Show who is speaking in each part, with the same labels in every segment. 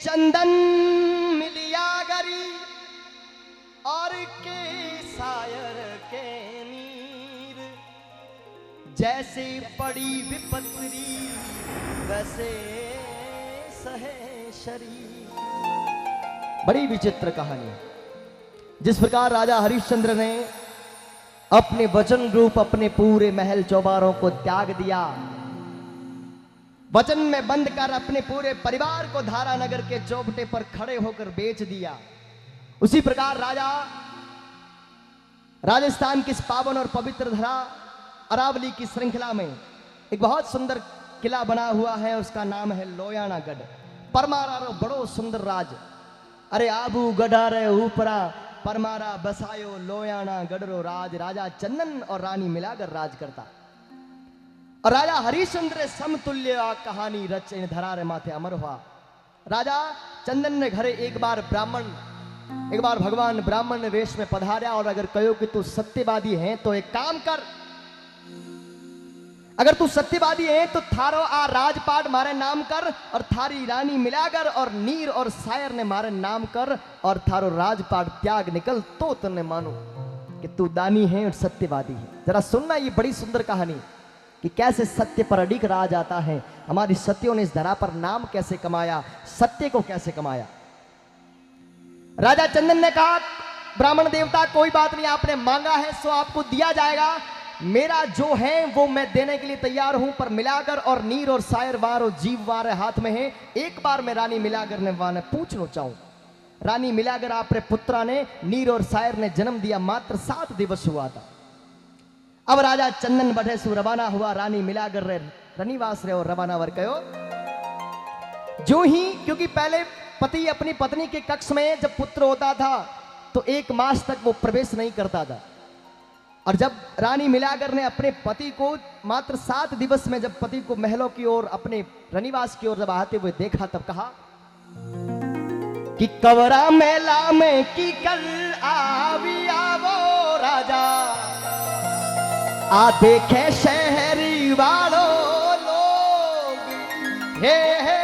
Speaker 1: चंदन मिलिया गरी और के सायर के नीर, जैसे पड़ी विपत्ति वैसे सहे शरीर। बड़ी विचित्र कहानी। जिस प्रकार राजा हरिश्चंद्र ने अपने वचन रूप अपने पूरे महल चौबारों को त्याग दिया, वचन में बंद कर अपने पूरे परिवार को धारा नगर के चौबटे पर खड़े होकर बेच दिया, उसी प्रकार राजा राजस्थान की इस पावन और पवित्र धरा अरावली की श्रृंखला में एक बहुत सुंदर किला बना हुआ है, उसका नाम है लोयानागढ़। परमारा रो बड़ो सुंदर राज, अरे आबू गढ़ा रे ऊपरा परमारा बसायो लोयानागढ़ रो राज। राजा चंदन और रानी मिलाकर राज करता, और राजा हरिश्चंद्र समतुल्य कहानी रच इन धरारे माथे अमर हुआ। राजा चंदन ने घरे एक बार भगवान ब्राह्मण ने वेश में पधारा और अगर कहो कि तू सत्यवादी है तो एक काम कर, अगर तू सत्यवादी है तो थारो आ राजपाट मारे नाम कर और थारी रानी मिलाकर और नीर और सायर ने मारे नाम कर और थारो राजपाट त्याग निकल तो तने मानो कि तू दानी है और सत्यवादी है। जरा सुनना ये बड़ी सुंदर कहानी कि कैसे सत्य पर अडिग राज आता है। हमारी सत्यों ने इस धरा पर नाम कैसे कमाया, सत्य को कैसे कमाया। राजा चंदन ने कहा, ब्राह्मण देवता कोई बात नहीं, आपने मांगा है सो आपको दिया जाएगा, मेरा जो है वो मैं देने के लिए तैयार हूं, पर मिलाकर और नीर और सायर वार और जीव वार हाथ में है। एक बार मैं रानी मिलाकर ने वाने पूछना चाहूं, रानी मिलाकर आपने पुत्रा ने नीर और सायर ने जन्म दिया, मात्र 7 दिवस हुआ था। अब राजा चंदन बढ़े सु रवाना हुआ, रानी मिलाकर रे रनिवास रे और रवाना वर कहो। जो ही क्योंकि पहले पति अपनी पत्नी के कक्ष में जब पुत्र होता था तो 1 मास तक वो प्रवेश नहीं करता था, और जब रानी मिलाकर ने अपने पति को मात्र 7 दिवस में जब पति को महलों की ओर अपने रनिवास की ओर जब आते हुए देखा तब कहा कि कवरा मेला में की कल आवी आवो राजा, आ देखे शहरी वालों लोग हे हे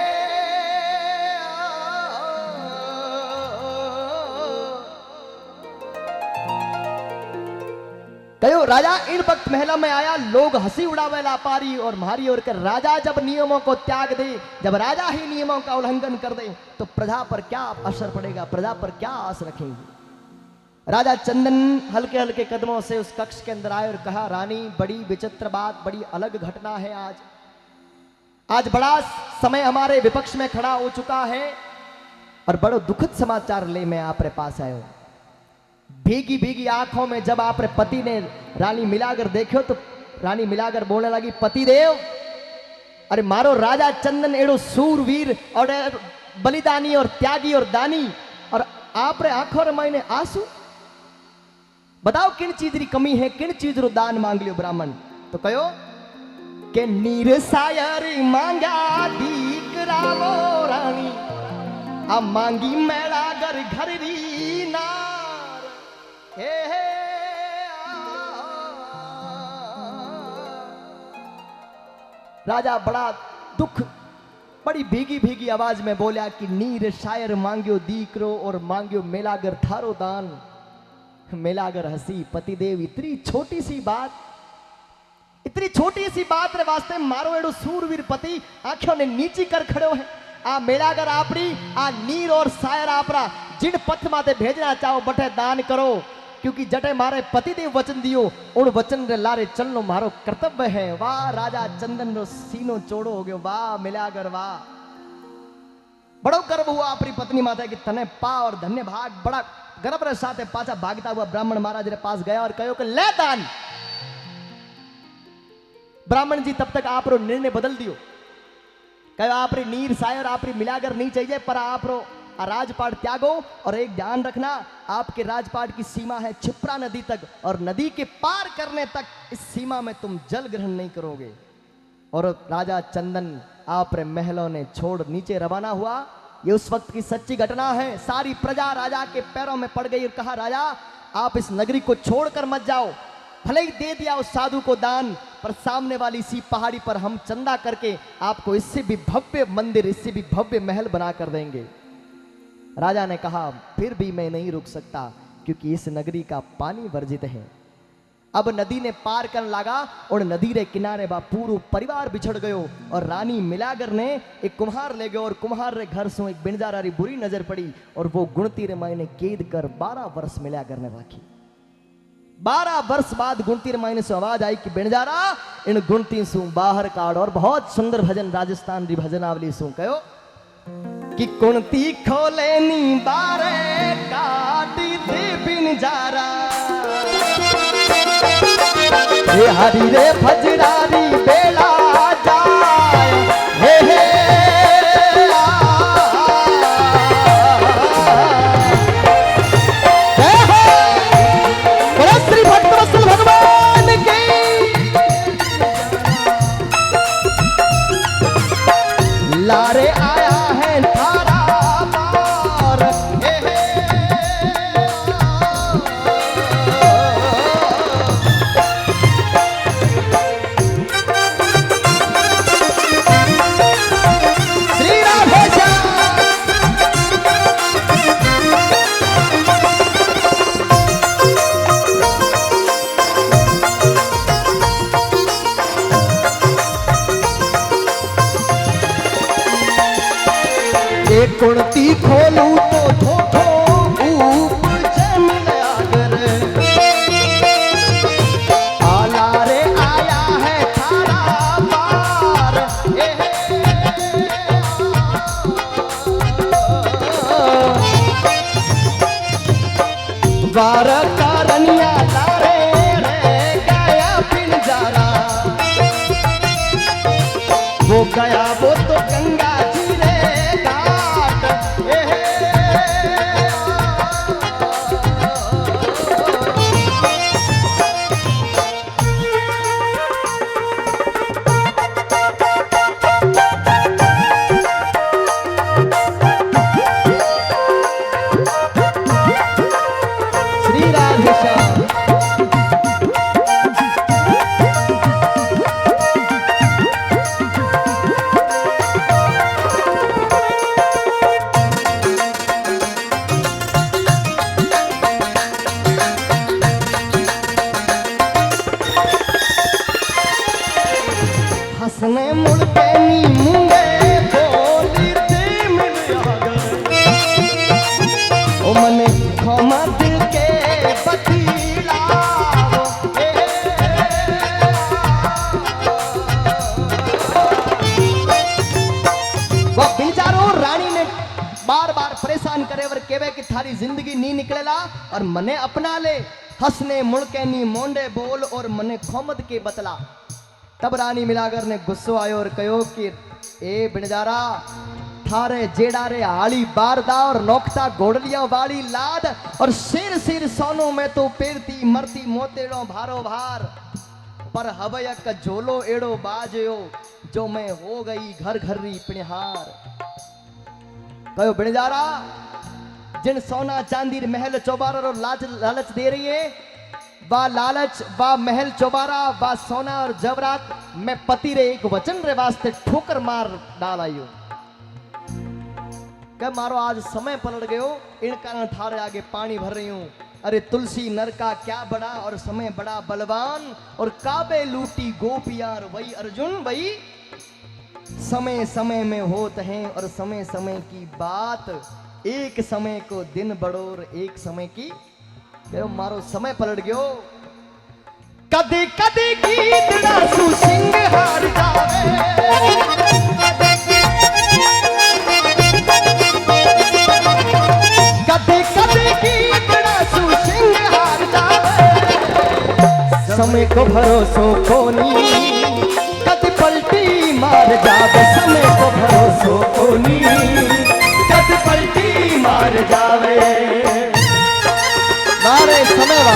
Speaker 1: कहो। राजा इन वक्त महला में आया, लोग हंसी उड़ावे लापारी और मारी और कर। राजा जब नियमों को त्याग दे, जब राजा ही नियमों का उल्लंघन कर दे तो प्रजा पर क्या असर पड़ेगा, प्रजा पर क्या आस रखेंगे। राजा चंदन हल्के हल्के कदमों से उस कक्ष के अंदर आए और कहा, रानी बड़ी विचित्र बात, बड़ी अलग घटना है। आज बड़ा समय हमारे विपक्ष में खड़ा हो चुका है और बड़ो दुखद समाचार ले मैं आपके पास आया हूं। भीगी भीगी आंखों में जब आपके पति ने रानी मिलाकर देखो तो रानी मिलाकर बोलने लगी, पति देव, अरे मारो राजा चंदन एड़ो सूरवीर और बलिदानी और त्यागी और दानी, और आपरे आंखों रे मैंने आंसू। बताओ किन चीज री कमी है, किन चीज रो दान मांग लियो ब्राह्मण। तो कहो के नीर सायर मांगा दीक रामो रानी, आ मांगी मेला घर री नार हे हे। राजा बड़ा दुख बड़ी भीगी भीगी आवाज में बोला कि नीर शायर मांगियो दीकरो और मांगियो मेलागर थारो दान। मेलागर हसी, पतिदेव इतनी छोटी सी बात रे वास्ते मारो एडो सूरवीर पति आंखों ने नीची कर खड़ो है। आ मेलागर आपरी आ नीर और सायर आपरा जिन पथ माते भेजना चाहो बटे दान करो, क्योंकि जटे मारे पतिदेव वचन दियो उन वचन रे लारे चलनो मारो कर्तव्य है। वाह राजा चंदन रो सीनो चोड़ो हो गयो, वाह मिलागर वाह। बड़ो गर्व हुआ अपनी पत्नी माता की तने पा और धन्य भाग। बड़ा गर्व रे साथे पाछा भागता हुआ ब्राह्मण महाराज रे पास गया और कहो कि ले दान। ब्राह्मण जी तब तक आप रो निर्णय बदल दियो, कहो आप री नीर सायर आप री मिलाकर नहीं चाहिए, पर आप रो राजपाट त्यागो। और एक ध्यान रखना, आपके राजपाट की सीमा है छिप्रा नदी तक, और नदी के पार करने तक इस सीमा में तुम जल ग्रहण नहीं करोगे। और राजा चंदन आप रे महलों ने छोड़ नीचे रवाना हुआ। ये उस वक्त की सच्ची घटना है। सारी प्रजा राजा के पैरों में पड़ गई और कहा, राजा आप इस नगरी को छोड़कर मत जाओ, भले ही दे दिया उस साधु को दान, पर सामने वाली सी पहाड़ी पर हम चंदा करके आपको इससे भी भव्य मंदिर, इससे भी भव्य महल बना कर देंगे। राजा ने कहा फिर भी मैं नहीं रुक सकता, क्योंकि इस नगरी का पानी वर्जित है। अब नदी ने पार कर लगा और नदी रे किनारे बा पूरा परिवार बिछड़ गयो। और रानी मिलागर ने एक कुम्हार ले गयो और कुम्हार रे घर से एक बिणजारा री बुरी नजर पड़ी और वो गुणती रे मायने कैद कर 12 वर्ष मिलागर ने राखी। 12 वर्ष बाद गुणती रे मायने से आवाज आई कि बिणजारा इन गुणती सु बाहर काढ़। और बहुत सुंदर भजन राजस्थान री भजनावली सु कयो कि कुणती खोले नी बारे काटी दे बिणजारा, हे हरी रे भजरारी बेला जाए, हे हे बोलो श्री भक्त वत्सल भगवान की। लारे आया है थारा बार, हे हे कुणती खोलू तो थोथो ऊप जमिलागर, आला रे आया है थारा पार, वार कारनिया लारे रे गया पिंजारा, वो गया वो तो गंगा जी रे घाट, श्री राधे श्याम। हंसने मुड़ के नी मुंगे बोली ते मिलागर, ओ मने खोमा दिल के बतीला, वो बिचारो रानी ने बार बार परेशान करे और केवे कि थारी जिंदगी नी निकलेला और मने अपना ले। हंसने मुड़ के नी मोंडे बोल और मने खोमद के बतला। तब रानी मिलागर ने गुस्सो आयो और कहो कि ए बिणजारा थारे जेड़ा रे हाली बारदा और नोकता घोड़लियां वाली लाद और सिर सिर सोनो में तो पेरती मरती मोतेड़ो भारो भार, पर हवयक झोलो एड़ो बाजयो जो मैं हो गई घर घर्री पिणहार। कहो बिणजारा जिन सोना चांदी महल चौबारा रो लालच दे रही है, वा लालच वा महल चौबारा वा सोना और जवरात मैं पति रे एक वचन रे वास्ते ठोकर मार डाल आयो। क्या मारो आज समय पलट गयो, इन कारण थारे आगे पानी भर रही हूं। अरे तुलसी नर का क्या बड़ा और समय बड़ा बलवान, और काबे लूटी गोपियार वही अर्जुन वही समय समय में होत हैं, और समय समय की बात, एक समय को दिन बड़ोर एक समय की मारो समय पलट गयो। कदी कदी गीत दासू सिंह हार जावे, कदी कदी गीत दासू सिंह हार जावे, समय को भरोसो कोनी कदी पलटी मार जावे, समय को भरोसो कोनी कदी पलटी मार जावे। मारे समय वा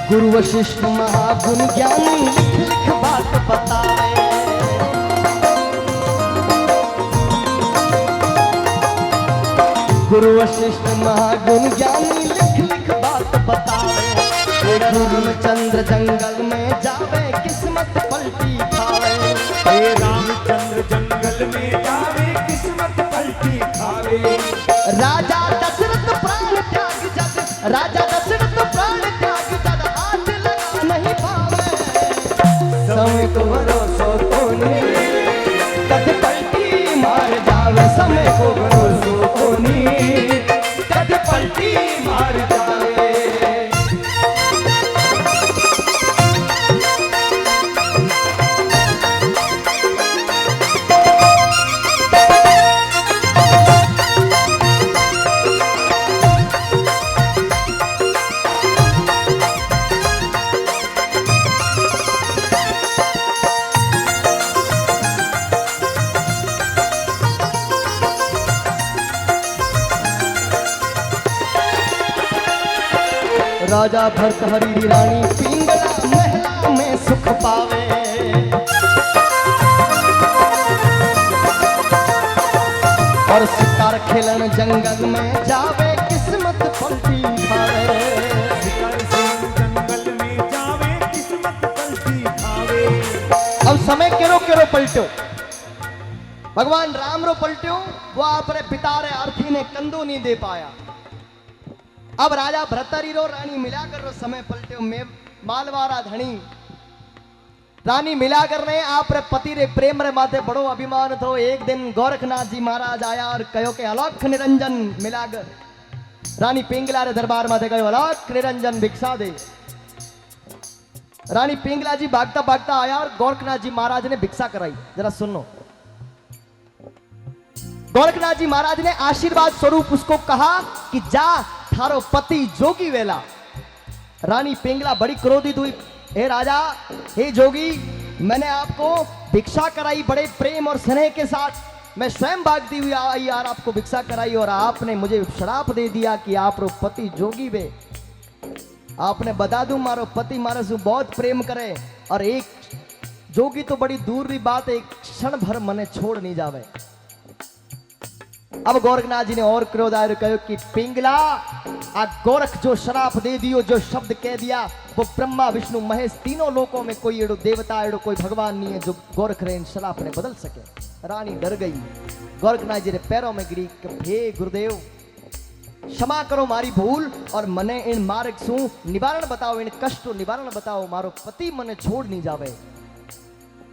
Speaker 1: गुरु वशिष्ठ महागुण ज्ञानी लिख लिख बात बतावे। गुरु वशिष्ठ महागुण ज्ञानी लिख लिख बात बतावे। रामचंद्र जंगल में जावे किस्मत पलटी खावे।
Speaker 2: हे रामचंद्र जंगल में जावे किस्मत पलटी खावे।
Speaker 1: राजा दशरथ प्राण त्याग जग, राजा दशरथ प्राण त्याग जग हाथ लगा नहीं पावे। समय को भरोसो कोनी कद पलटी मार जावे। समय को भरोसो कोनी कद पलटी मार जावे। राजा भर्तहरि रानी पिंगला महला में सुख पावे। और शिकार खेलन जंगल में जावे किस्मत पलटी खावे।
Speaker 2: शिकार खेलन जंगल में जावे किस्मत पलटी खावे।
Speaker 1: अब समय केरो केरो पलट्यो। भगवान राम रो पलट्यो, वो आपरे पिता रे अर्थी ने कंदो नहीं दे पाया। अब राजा भरतरी रो रानी मिलाकर रो समय पलट्यो में मालवारा धनी रानी मिलाकर ने आप रे पति रे प्रेम रे माथे बड़ो अभिमान थो। एक दिन गोरखनाथ जी महाराज आया और कहो के अलख निरंजन मिलाकर रानी पिंगला रे दरबार माथे कहो अलख निरंजन भिक्षा दे। रानी पिंगला जी भागता भागता आया और गोरखनाथ जी महाराज ने भिक्षा कराई। जरा सुनो, गोरखनाथ जी महाराज ने आशीर्वाद स्वरूप उसको कहा कि जा थारो पति जोगी वेला। रानी पिंगला बड़ी क्रोधित हुई, हे राजा, हे जोगी, मैंने आपको भिक्षा कराई बड़े प्रेम और स्नेह के साथ। मैं स्वयं भागती हुई आई यार आपको भिक्षा कराई और आपने मुझे श्राप दे दिया कि आप रो पति जोगी वे। आपने बता दूं मारो पति मारे से बहुत प्रेम करे और एक जोगी तो बड़ी दूर की बात, एक क्षण भर मने छोड़ नहीं जावे। अब गोरखनाथ जी ने और क्रोध आए कहो कि पिंगला आ गोरख जो शराप दे दियो, जो शब्द कह दिया, वो ब्रह्मा विष्णु महेश तीनों लोकों में कोई एड़ो देवता एड़ो कोई भगवान नहीं है जो गोरख रे इन शराप ने बदल सके। रानी डर गई, गोरखनाथ जी ने पैरों में गिरी, हे गुरुदेव क्षमा करो मारी भूल और मने इन मार्ग सु निवारण बताओ, इन कष्ट निवारण बताओ, मारो पति मने छोड़ नहीं जावे।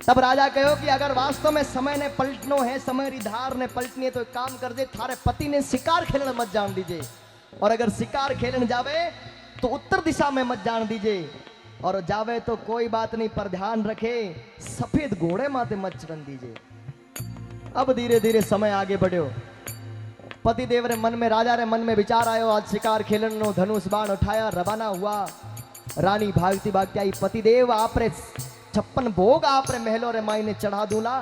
Speaker 1: तब राजा कहो कि अगर वास्तव में समय ने पलटनो है, समय री धार ने पलटनी है तो एक काम कर दे, थारे पति ने शिकार खेलने मत जान दीजिए और अगर शिकार खेलने जावे तो उत्तर दिशा में मत जान दीजिए और जावे तो कोई बात नहीं पर ध्यान रखे सफेद घोड़े माथे मत चढ़न दीजिए। अब धीरे धीरे समय आगे बढ़ो। पति देव रे मन में, राजा रे मन में विचार आयो, आज शिकार खेलन नो धनुष बाण उठाया, रवाना हुआ। रानी भागती भागती आई, पति देव आप रे 56 भोग आप रे महलों रे मायने चढ़ा दूंला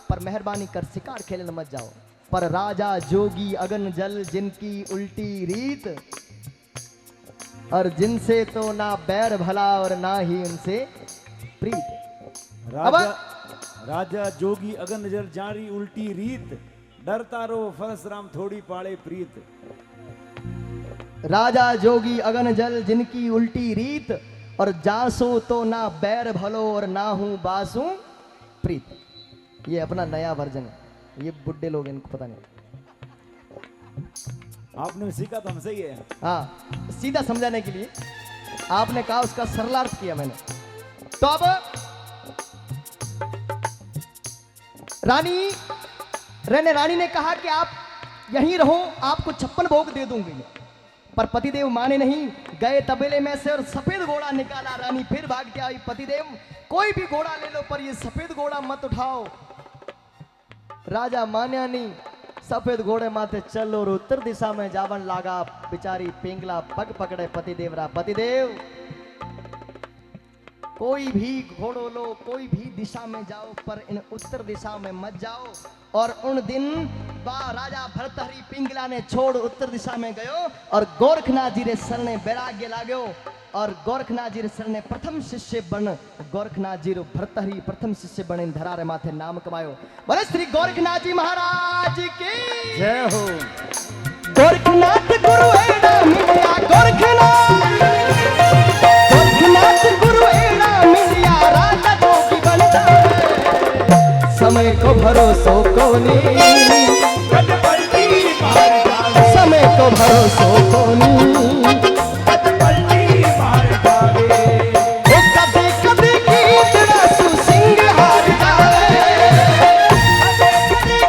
Speaker 1: पर मेहरबानी कर शिकार खेलने मत जाओ। पर राजा जोगी अगन जल जिनकी उल्टी रीत और जिनसे तो ना बैर भला और ना ही उनसे प्रीत।
Speaker 2: राजा जोगी अगन जल जारी उल्टी रीत, डरता रो परशुराम थोड़ी पाड़े प्रीत।
Speaker 1: राजा जोगी अगन जल जिनकी उल्टी रीत और जासू तो ना बैर भलो और ना हूं बासू प्रीत। ये अपना नया वर्जन है, ये बुड्ढे लोग इनको पता नहीं।
Speaker 2: आपने सीखा तो हमसे ही है।
Speaker 1: हाँ, सीधा समझाने के लिए आपने कहा, उसका सरलार्थ किया मैंने। तो अब रानी ने कहा कि आप यहीं रहो, आपको 56 भोग दे दूंगी। पर पतिदेव माने नहीं, गए तबेले में से और सफेद घोड़ा निकाला। रानी फिर भाग के आई, पतिदेव कोई भी घोड़ा ले लो पर ये सफेद घोड़ा मत उठाओ। राजा मान्या नहीं, सफेद घोड़े माथे चल और उत्तर दिशा में जावन लागा। बेचारी पिंगला पग पकड़े पतिदेव रा, पतिदेव कोई भी घोड़ो लो, कोई भी दिशा में जाओ पर इन उत्तर दिशा में मत जाओ। और उन दिन राजा भरतहरि पिंगला ने छोड़ उत्तर दिशा में गयो और गोरखनाथ जी रे शरणे वैराग्य लाग्यो। और गोरखनाथ जी सर ने प्रथम शिष्य बन गोरखनाथ जी भरतहरी प्रथम शिष्य बने धरारे माथे नाम कमायो। बोले श्री गोरखनाथ जी महाराज की
Speaker 2: जय हो।
Speaker 1: गोरखनाथ गुरु एड़ा मिलिया गोरखनाथ गुरु एड़ा मिलिया राजा जोगी बनता समय को भरोसो कोनी समय को भरोसो कोनी कभी कभी गीत रासू सिंह हार जावे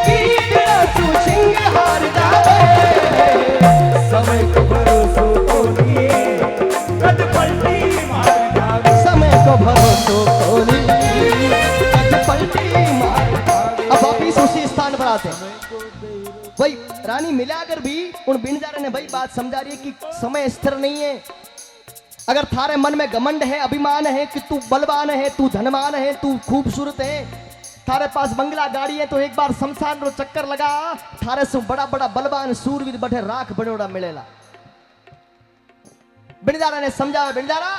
Speaker 1: गीत रासू सिंह हार जावे
Speaker 2: समय को भरोसो कोनी कद पलटी मार जावे
Speaker 1: समय को भरोसो कोनी कद पलटी मार जावे। अब वापिस उसी स्थान पर आते हैं। वही रानी मिलाकर भी उन बिनजारे ने वही बात समझा रही है कि समय स्थिर नहीं है। अगर थारे मन में घमंड है अभिमान है कि तू बलवान है तू धनवान है तू खूबसूरत है थारे पास बंगला गाड़ी है तो एक बार शमशान रो चक्कर लगा थारे से बड़ा बड़ा बलवान सूरवीर बैठे राख बड़ोड़ा मिलेला। बिनजारा ने समझाया बिनजारा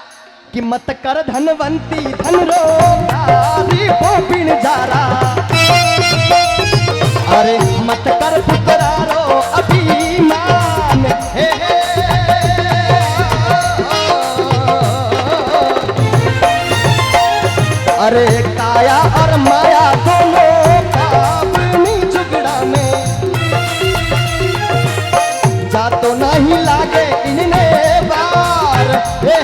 Speaker 1: कि मत कर धनवंती धन रो तारी वो बिनजारा अरे मत कर पुकारो अभिमान हे अरे काया और माया दोनों अपनी जुगड़ा में जा तो नहीं लागे इन्हें बार हे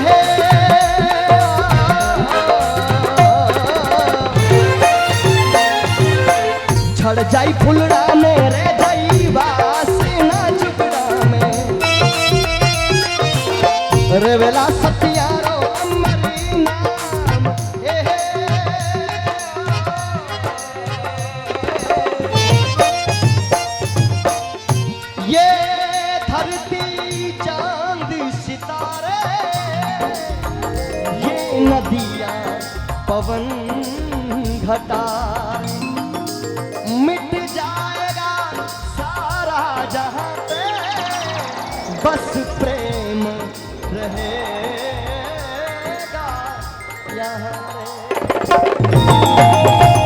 Speaker 1: झड़ जाई फुलड़ा में रे जाई वासना जुगड़ा में रेवेला सतियारो अमरी नाम हे ये धरती चांद सितारे ये नदियां पवन घटा मिट जाएगा सारा जहां पे बस प्रेम रहेगा यहाँ रे।